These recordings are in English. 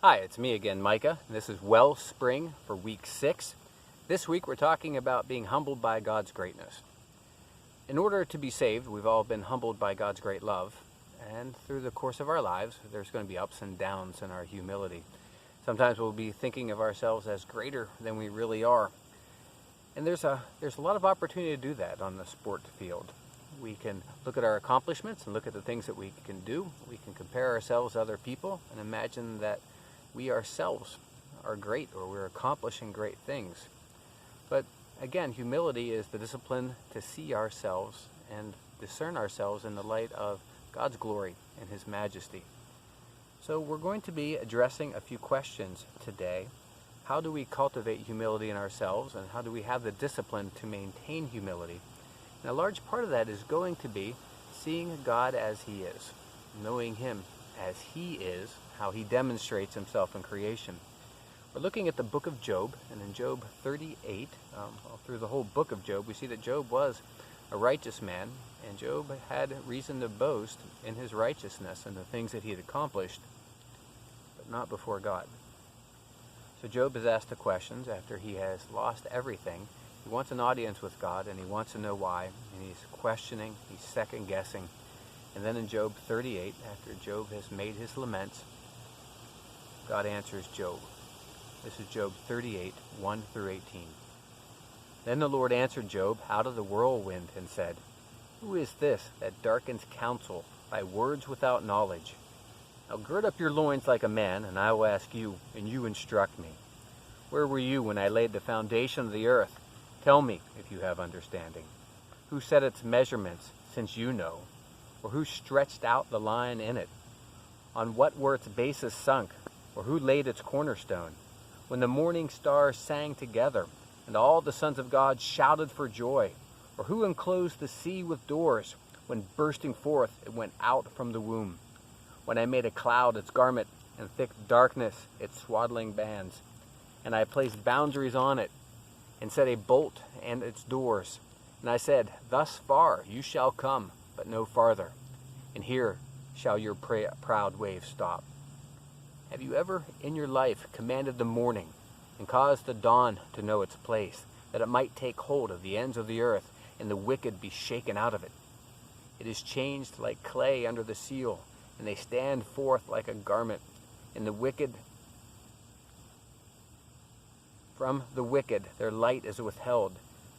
Hi, it's me again, Micah. This is Wellspring for week 6. This week we're talking about being humbled by God's greatness. In order to be saved, we've all been humbled by God's great love, and through the course of our lives, there's going to be ups and downs in our humility. Sometimes we'll be thinking of ourselves as greater than we really are. And there's a lot of opportunity to do that on the sport field. We can look at our accomplishments and look at the things that we can do. We can compare ourselves to other people and imagine that we ourselves are great, or we're accomplishing great things. But again, humility is the discipline to see ourselves and discern ourselves in the light of God's glory and His majesty. So we're going to be addressing a few questions today. How do we cultivate humility in ourselves, and how do we have the discipline to maintain humility? And a large part of that is going to be seeing God as He is, knowing Him as He is, how He demonstrates Himself in creation. We're looking at the book of Job, and in Job 38, through the whole book of Job, we see that Job was a righteous man, and Job had reason to boast in his righteousness and the things that he had accomplished, but not before God. So Job is asked the questions after he has lost everything. He wants an audience with God, and he wants to know why, and he's questioning, he's second-guessing. And then in Job 38, after Job has made his laments, God answers Job. This is Job 38, 1 through 18. Then the Lord answered Job out of the whirlwind and said, "Who is this that darkens counsel by words without knowledge? Now gird up your loins like a man, and I will ask you, and you instruct me. Where were you when I laid the foundation of the earth? Tell me, if you have understanding. Who set its measurements, since you know? Or who stretched out the line in it? On what were its bases sunk? Or who laid its cornerstone? When the morning stars sang together, and all the sons of God shouted for joy? Or who enclosed the sea with doors, when bursting forth it went out from the womb? When I made a cloud its garment, and thick darkness its swaddling bands, and I placed boundaries on it, and set a bolt and its doors. And I said, Thus far you shall come, but no farther, and here shall your proud waves stop. Have you ever in your life commanded the morning and caused the dawn to know its place, that it might take hold of the ends of the earth, and the wicked be shaken out of it? It is changed like clay under the seal, and they stand forth like a garment, and the wicked, from the wicked their light is withheld,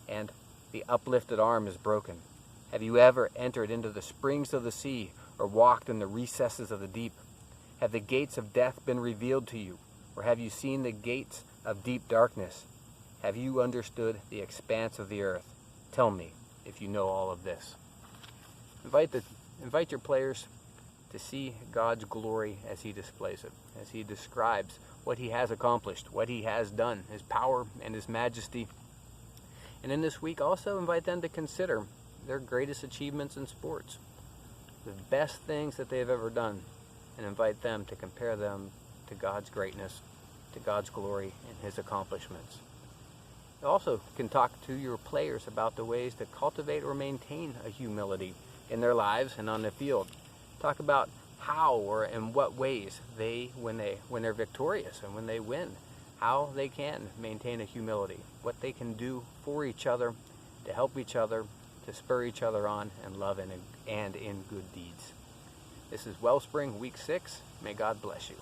and the uplifted arm is broken. Have you ever entered into the springs of the sea, or walked in the recesses of the deep? Have the gates of death been revealed to you, or have you seen the gates of deep darkness? Have you understood the expanse of the earth? Tell me if you know all of this." Invite your players to see God's glory as He displays it, as He describes what He has accomplished, what He has done, His power and His majesty. And in this week, also invite them to consider their greatest achievements in sports, the best things that they've ever done, and invite them to compare them to God's greatness, to God's glory and His accomplishments. You also can talk to your players about the ways to cultivate or maintain a humility in their lives and on the field. Talk about how or in what ways when they're victorious and when they win, how they can maintain a humility, what they can do for each other, to help each other, to spur each other on in love and in good deeds. This is Wellspring, week 6. May God bless you.